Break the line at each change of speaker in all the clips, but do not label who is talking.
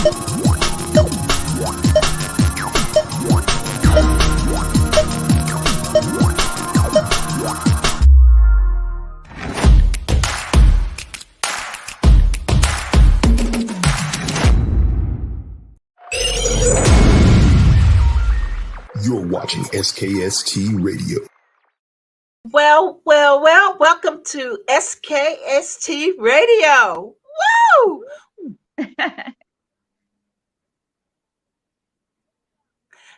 You're watching SKST Radio.
Well, welcome to SKST Radio. Woo!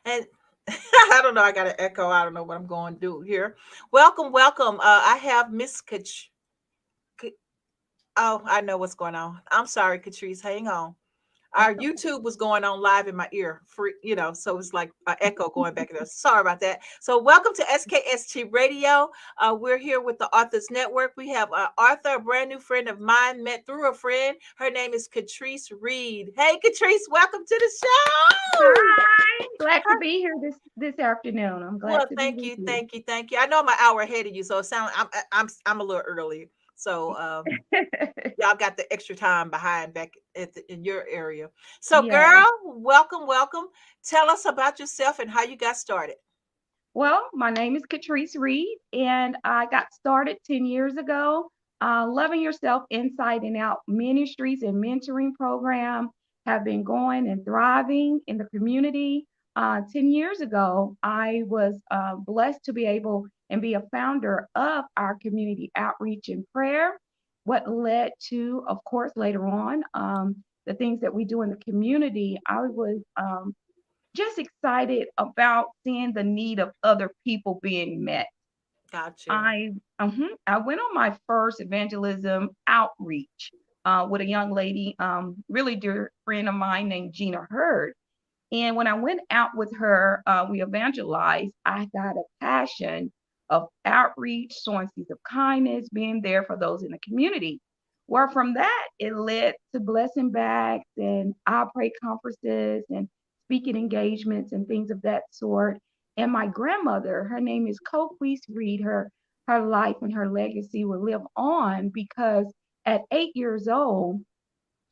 And I don't know, I got an echo. I don't know what I'm going to do here. Welcome. I have Miss Oh, I know what's going on. I'm sorry, Katrice. Hang on. Our YouTube was going on live in my ear, free, so it's like an echo going back there. Sorry about that. So welcome to SKST Radio. We're here with the Authors Network. We have Arthur, a brand new friend of mine, met through a friend. Her name is Katrice Reed. Hey, Katrice, welcome to the show.
Hi, glad to be here this afternoon. I'm glad to
thank
be
you,
with
thank you. I know I'm an hour ahead of you, so it sounds I'm a little early. So y'all got the extra time behind back in your area. So
Yes.
girl, welcome. Tell us about yourself and how you got started.
Well, my name is Katrice Reed, and I got started 10 years ago. Loving Yourself Inside and Out Ministries and Mentoring Program have been going and thriving in the community. 10 years ago, I was blessed to be able and be a founder of our community outreach and prayer. What led to, of course, later on, the things that we do in the community, I was just excited about seeing the need of other people being met.
Gotcha.
I went on my first evangelism outreach with a young lady, really dear friend of mine named Gina Hurd. And when I went out with her, we evangelized. I got a passion of outreach, showing seeds of kindness, being there for those in the community. Where from that, it led to blessing bags and I pray conferences and speaking engagements and things of that sort. And my grandmother, her name is Katrice Reed, her life and her legacy will live on because at 8 years old,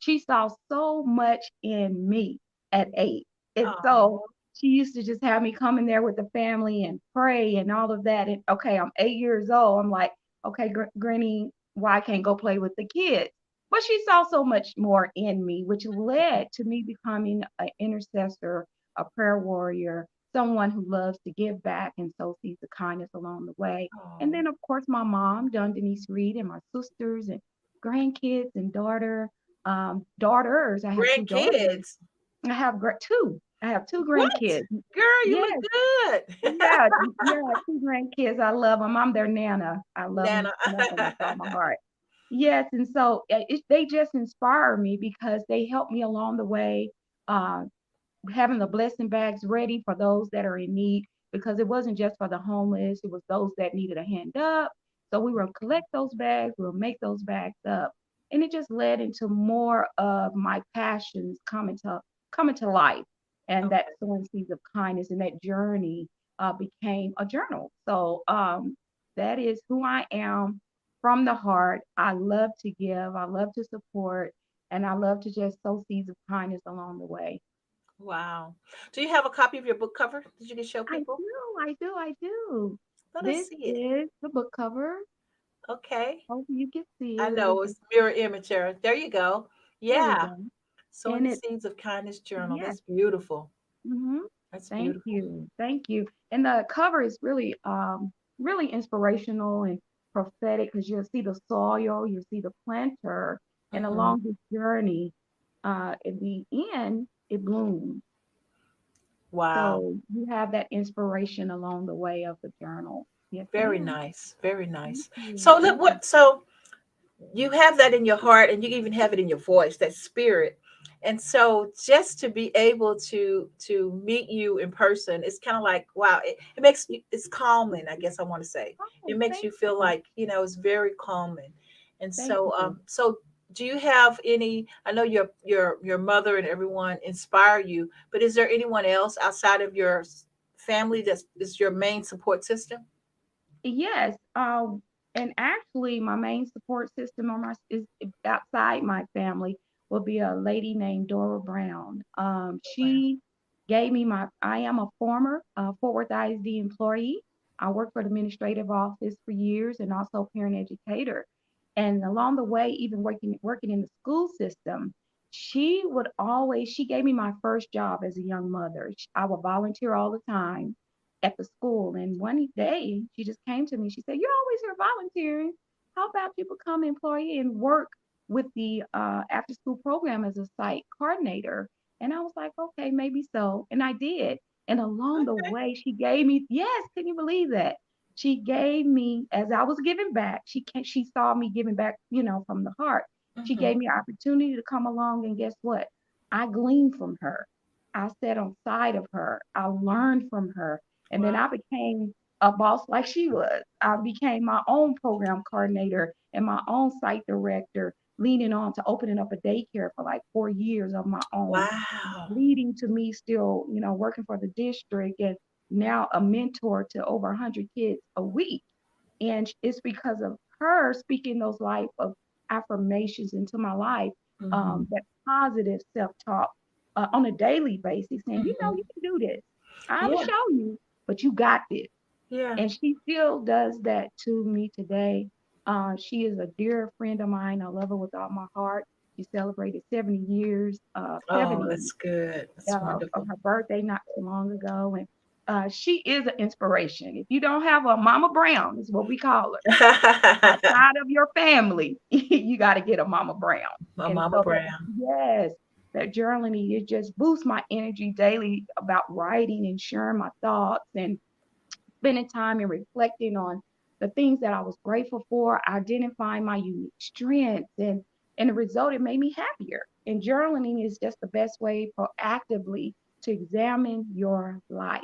she saw so much in me at 8. And so she used to just have me come in there with the family and pray and all of that. And okay, I'm 8 years old. I'm like, okay, Granny, why I can't go play with the kids? But she saw so much more in me, which led to me becoming an intercessor, a prayer warrior, someone who loves to give back and sow seeds of kindness along the way. And then, of course, my mom, Dawn Denise Reed, and my sisters and grandkids and daughters. I have two daughters. I have two. I have two grandkids.
Girl, you look good.
yeah, two grandkids. I love them. I'm their Nana. I love them with all my heart. Yes, and so they just inspire me because they help me along the way, having the blessing bags ready for those that are in need, because it wasn't just for the homeless, it was those that needed a hand up. So we will collect those bags, we'll make those bags up. And it just led into more of my passions coming to life. And that sowing seeds of kindness and that journey became a journal. So that is who I am from the heart. I love to give, I love to support, and I love to just sow seeds of kindness along the way.
Wow. Do you have a copy of your book cover that you can show people?
I do.
Let us
This
see it.
is the book cover.
Okay.
Hope you can see it.
I know it's mirror image there. There you go. Yeah. Sowing the Seeds of Kindness journal.
Yes.
That's beautiful.
Mm-hmm.
That's
Thank
beautiful.
you. And the cover is really, really inspirational and prophetic because you'll see the soil, you'll see the planter, and along this journey, at the end, it blooms.
Wow.
So you have that inspiration along the way of the journal. Yes,
Very
ma'am.
nice. Very nice. So look what so you have that in your heart and you even have it in your voice, that spirit. And so just to be able to meet you in person, it's kind of like, wow, it makes you, it's calming, I guess I want to say. It makes you feel like, it's very calming. And so so do you have any, I know your mother and everyone inspire you, but is there anyone else outside of your family that is your main support system?
Yes. And actually, my main support system is outside my family. would be a lady named Dora Brown.
Wow.
She gave me I am a former Fort Worth ISD employee. I worked for the administrative office for years and also parent educator. And along the way, even working in the school system, she gave me my first job as a young mother. I would volunteer all the time at the school. And one day she just came to me. She said, "You're always here volunteering. How about you become an employee and work with the after school program as a site coordinator?" And I was like, "Okay, maybe so." And I did. And along the
Okay.
way, she gave me, yes, can you believe that? She gave me, as I was giving back, she saw me giving back, from the heart. She
Hmm.
gave me opportunity to come along, and guess what? I gleaned from her. I sat on side of her. I learned from her. And then
Wow.
I became a boss like she was. I became my own program coordinator and my own site director, leaning on to opening up a daycare for like 4 years of my own,
Wow.
leading to me still, working for the district and now a mentor to over 100 kids a week. And it's because of her speaking those life of affirmations into my life,
Hmm.
that positive self-talk on a daily basis, saying,
Hmm.
you can do this. I'm
Yeah.
show you, but you got this.
Yeah.
And she still does that to me today. She is a dear friend of mine. I love her with all my heart. She celebrated 70 years,
Oh,
70
that's good. That's
of
wonderful.
her birthday not too long ago. And she is an inspiration. If you don't have a Mama Brown, is what we call her, outside of your family, you got to get a Mama Brown.
My
And
Mama
so that,
Brown.
yes, that journaling, it just boosts my energy daily about writing and sharing my thoughts and spending time and reflecting on the things that I was grateful for, identifying my unique strengths, and the result, it made me happier. And journaling is just the best way proactively to examine your life.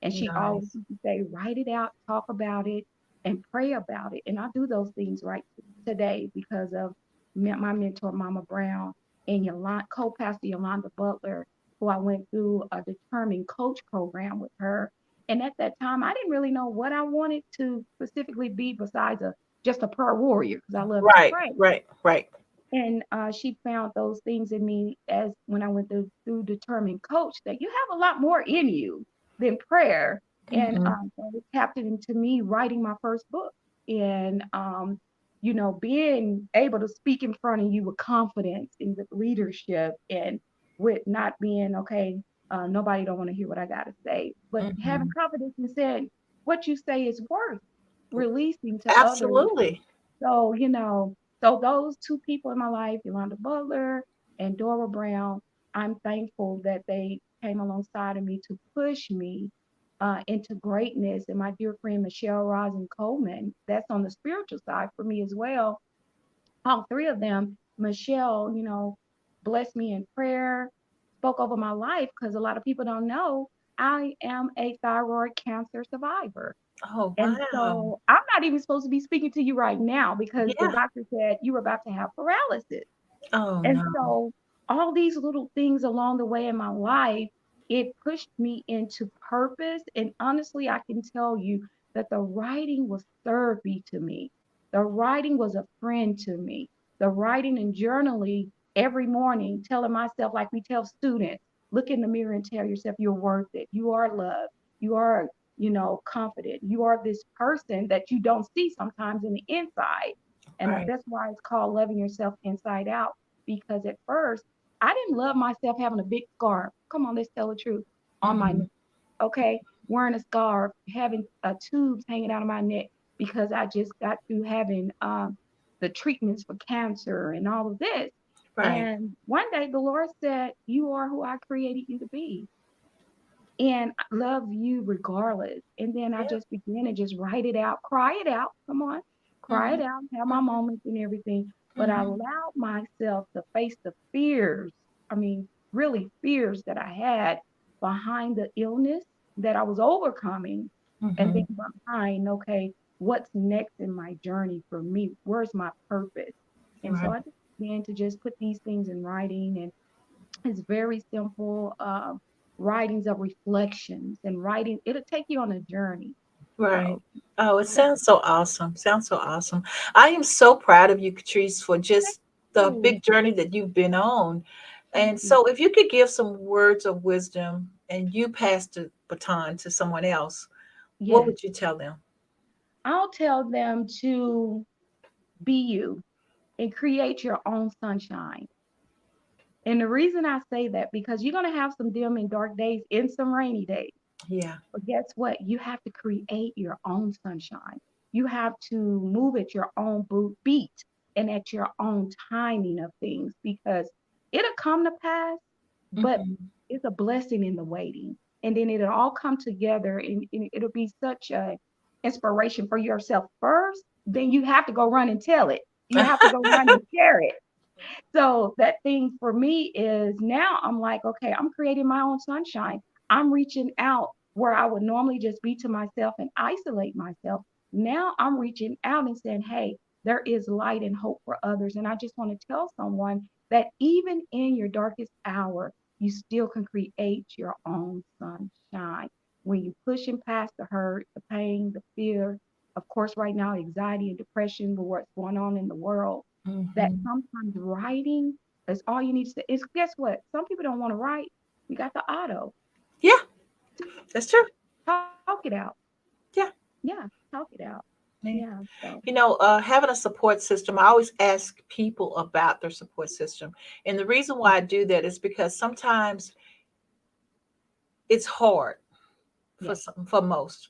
And she always
Nice.
used to say, write it out, talk about it, and pray about it. And I do those things right today because of my mentor, Mama Brown, and Yolanda, co-pastor Yolanda Butler, who I went through a determined coach program with her. And at that time, I didn't really know what I wanted to specifically be besides just a prayer warrior because I love to
Right.
pray.
Right. Right.
And she found those things in me as when I went through Determined Coach, that you have a lot more in you than prayer. And
Hmm.
so it tapped it into me writing my first book and, being able to speak in front of you with confidence and with leadership and with not being, okay, nobody don't want to hear what I got to say, but having
Hmm.
confidence and saying what you say is worth releasing to others.
Absolutely.
So, so those two people in my life, Yolanda Butler and Dora Brown, I'm thankful that they came alongside of me to push me into greatness. And my dear friend Michelle Rosin Coleman, that's on the spiritual side for me as well. All three of them, Michelle, blessed me in prayer, spoke over my life because a lot of people don't know I am a thyroid cancer survivor.
Oh,
And
wow.
so I'm not even supposed to be speaking to you right now because the
Yeah.
doctor said you were about to have paralysis.
Oh,
And
no.
so all these little things along the way in my life, it pushed me into purpose. And honestly, I can tell you that the writing was therapy to me. The writing was a friend to me. The writing and journaling every morning, telling myself, like we tell students, look in the mirror and tell yourself you're worth it. You are loved. You are, confident. You are this person that you don't see sometimes in the inside. And
Right.
that's why it's called loving yourself inside out, because at first I didn't love myself having a big scarf. Come on, let's tell the truth. On my
Hmm.
neck, okay, wearing a scarf, having tubes hanging out of my neck because I just got through having the treatments for cancer and all of this.
Right.
And one day the Lord said, "You are who I created you to be, and I love you regardless." And then I
Yeah.
just began to just write it out, cry it out. Come on, cry
Hmm.
it out, have my
Hmm.
moments and everything. But I
Hmm.
allowed myself to face the fears. I mean, really fears that I had behind the illness that I was overcoming. And then
Hmm.
behind, okay, what's next in my journey for me? Where's my purpose? And so
Right.
I just began to just put these things in writing, and it's very simple writings of reflections and writing. It'll take you on a journey.
Right.
So
Oh, it
that's
sounds so awesome. Sounds so awesome. I am so proud of you, Katrice, for just the
Ooh,
big journey that you've been on.
thank
And
you.
so, if you could give some words of wisdom and you pass the baton to someone else, what
Yes.
would you tell them?
I'll tell them to be you and create your own sunshine. And the reason I say that, because you're going to have some dim and dark days and some rainy days.
Yeah.
But guess what? You have to create your own sunshine. You have to move at your own beat and at your own timing of things, because it'll come to pass, but
Hmm.
it's a blessing in the waiting. And then it'll all come together, and it'll be such a inspiration for yourself first. Then you have to go run and tell it. You have to go run and share it. So that thing for me is, now I'm like, okay, I'm creating my own sunshine. I'm reaching out where I would normally just be to myself and isolate myself. Now I'm reaching out and saying, hey, there is light and hope for others. And I just want to tell someone that even in your darkest hour, you still can create your own sunshine. When you pushing past the hurt, the pain, the fear, of course, right now, anxiety and depression with what's going on in the world, that
Hmm.
sometimes writing is all you need to. Is, guess what? Some people don't want to write. You got the auto.
Yeah, that's true.
Talk it out.
Yeah.
Yeah, talk it out.
Yeah.
Yeah. So
Having a support system, I always ask people about their support system. And the reason why I do that is because sometimes it's hard for
yes.
some, for most.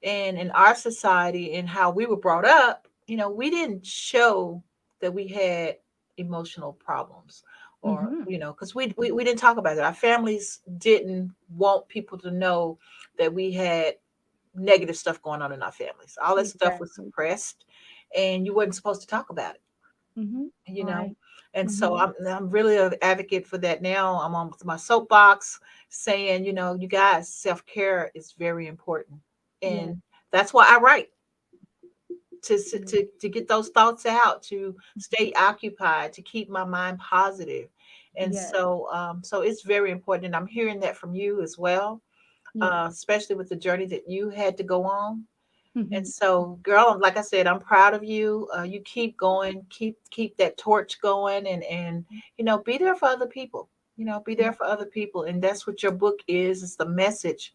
And in our society and how we were brought up, we didn't show that we had emotional problems, or,
Mm-hmm.
because we didn't talk about it. Our families didn't want people to know that we had negative stuff going on in our families. All that stuff was
Exactly.
suppressed, and you wasn't supposed to talk about it,
Mm-hmm.
you know.
Right.
And so
Mm-hmm.
I'm really an advocate for that now. I'm on my soapbox saying, you guys, self-care is very important.
Yes.
And that's why I write, to
Yes.
to get those thoughts out, to stay occupied, to keep my mind positive. And
Yes.
so it's very important, and I'm hearing that from you as well,
Yes.
especially with the journey that you had to go on. And
Mm-hmm.
so, girl, like I said, I'm proud of you. You keep going, keep that torch going, and be there for other people. Be there
Yes.
for other people, and that's what your book is. It's the message,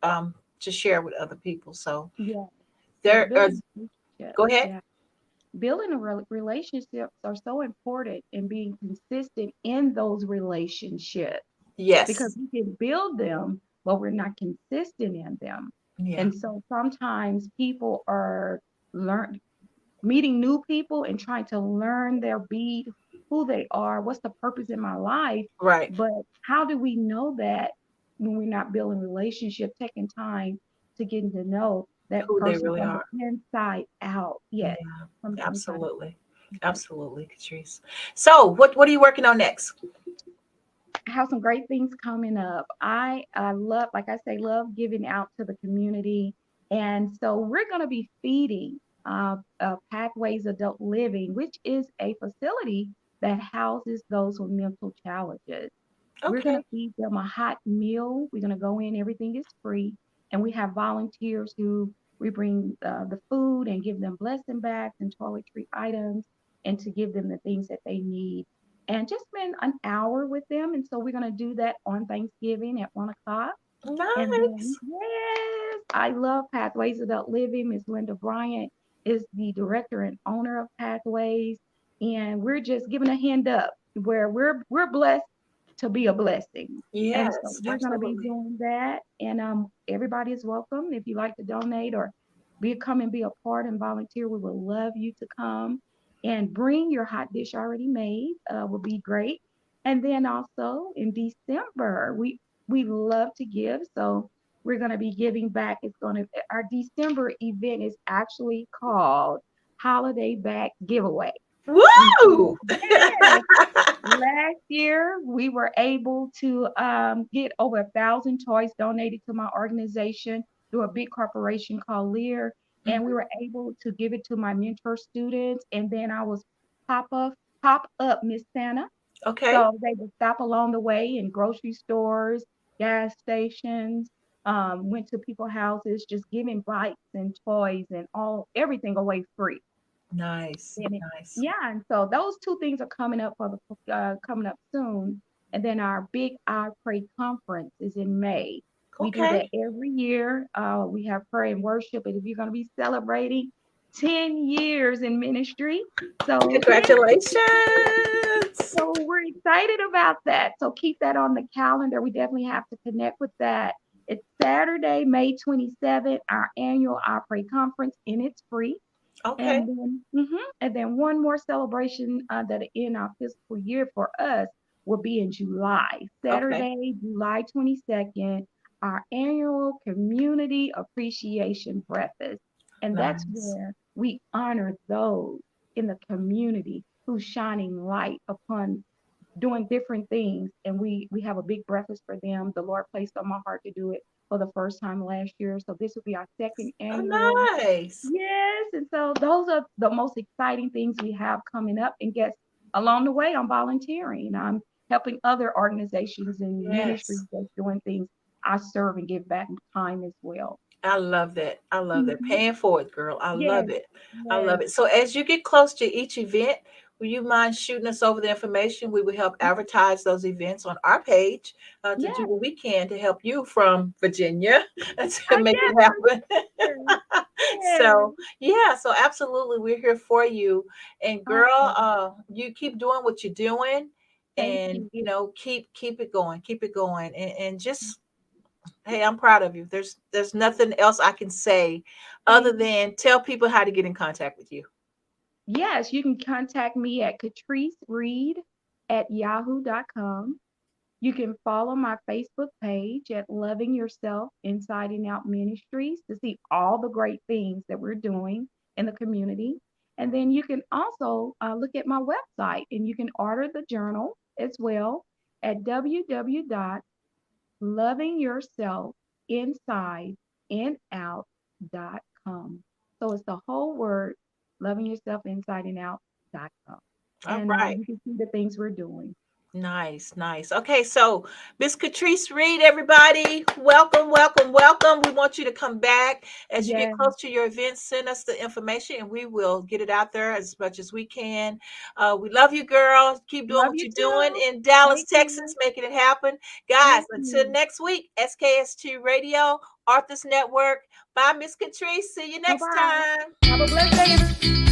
to share with other people. So
Yes. Yeah.
there,
Building relationships.
go ahead.
Yeah. Building a relationships are so important, and being consistent in those relationships, because
Yes,
we can build them, but we're not consistent in them.
yeah,
And so sometimes people are learn meeting new people and trying to learn their beat, who they are, what's the purpose in my life.
right.
But how do we know that when we're not building relationship, taking time to getting to know that
Who they
person
really
from
are.
the inside out? Yes,
Yeah,
from the inside.
absolutely, absolutely, Katrice. So, what are you working on next?
I have some great things coming up. I love, like I say, love giving out to the community. And so we're going to be feeding Pathways Adult Living, which is a facility that houses those with mental challenges. We're going
Okay.
to feed them a hot meal. We're going to go in, everything is free. And we have volunteers who we bring the food and give them blessing bags and toiletry items, and to give them the things that they need, and just spend an hour with them. And so we're going to do that on Thanksgiving at 1 o'clock. And then,
Nice.
yes, I love Pathways Adult Living. Miss Linda Bryant is the director and owner of Pathways. And we're just giving a hand up where we're blessed to be a blessing. And so
Yes,
we're going to be
absolutely.
doing that. And everybody is welcome. If you like to donate or come and be a part and volunteer, we would love you to come and bring your hot dish already made. Would be great. And then also in December, we love to give. So we're going to be giving back. It's going to, our December event is actually called Holiday Back Giveaway. And so,
Woo!
yes, last year we were able to get over 1,000 toys donated to my organization through a big corporation called Lear. And we
Mhm.
were able to give it to my mentor students. And then I was pop up, pop up Miss Santa,
Okay.
so they would stop along the way in grocery stores, gas stations, went to people's houses, just giving bikes and toys and all everything away free.
Nice.
And
Nice.
yeah, and so those two things are coming up for the coming up soon. And then our big I Pray conference is in May. We do that
Okay.
every year. We have prayer and worship, and if you're going to be celebrating 10 years in ministry, so yeah,
Congratulations.
so we're excited about that. So keep that on the calendar. We definitely have to connect with that. It's Saturday, May 27th, our annual I Pray conference, and it's free.
Okay.
And then one more celebration that in our fiscal year for us will be in July,
Okay.
Saturday, July 22nd, our annual community appreciation breakfast. And that's
Nice.
where we honor those in the community who's shining light upon doing different things, and we have a big breakfast for them. The Lord placed on my heart to do it for the first time last year, so this will be our second annual.
Oh, nice.
Yes, and so those are the most exciting things we have coming up. And guess along the way, I'm volunteering. I'm helping other organizations and ministries
Yes.
that's doing things. I serve and give back time as well.
I love that. I love that.
Mhm.
Paying forward, girl. I
Yes,
love it. I
yes,
love it. So as you get close to each event, will you mind shooting us over the information? We will help advertise those events on our page to do
yes.
what we can to help you from Virginia to
Oh,
make
yes,
it happen.
yes,
So
yes.
yeah, so absolutely, we're here for you. And girl,
Awesome.
you keep doing what you're doing,
Thank
and
you.
keep it going, and just hey, I'm proud of you. There's nothing else I can say other
Thank you.
than tell people how to get in contact with you.
Yes, you can contact me at Katrice Reed at yahoo.com. You can follow my Facebook page at Loving Yourself Inside and Out Ministries to see all the great things that we're doing in the community. And then you can also look at my website and you can order the journal as well at www.lovingyourselfinsideandout.com. So it's the whole word, lovingyourselfinsideandout.com.
All
And
right.
you can see the things we're doing.
Nice, nice. Okay, so Miss Katrice Reed, everybody, welcome, welcome, welcome. We want you to come back as you get
Yes.
close to your event. Send us the information, and we will get it out there as much as we can. We love you, girl. Keep doing
Love
what
you
you're doing
too.
in Dallas,
Thank
Texas,
you.
making it happen, guys.
Thank
Until
you.
next week, SKST Radio, Arthur's Network. Bye, Miss Katrice. See you
Bye
next
bye.
time.
Have a blessed day, everyone.